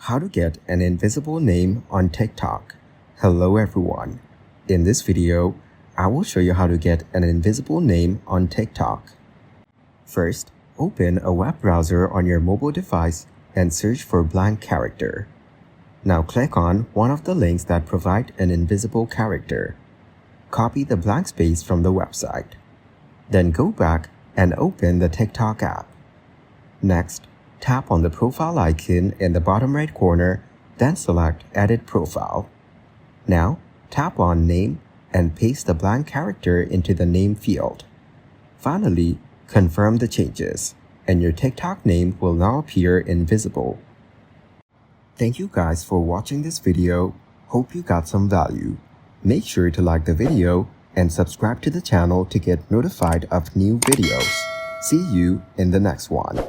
How to get an invisible name on TikTok. Hello everyone. In this video, I will show you how to get an invisible name on TikTok. First, open a web browser on your mobile device and search for blank character. Now click on one of the links that provide an invisible character. Copy the blank space from the website. Then go back and open the TikTok app. Next, tap on the profile icon in the bottom right corner, then select Edit Profile. Now, tap on Name and paste the blank character into the name field. Finally, confirm the changes, and your TikTok name will now appear invisible. Thank you guys for watching this video. Hope you got some value. Make sure to like the video and subscribe to the channel to get notified of new videos. See you in the next one.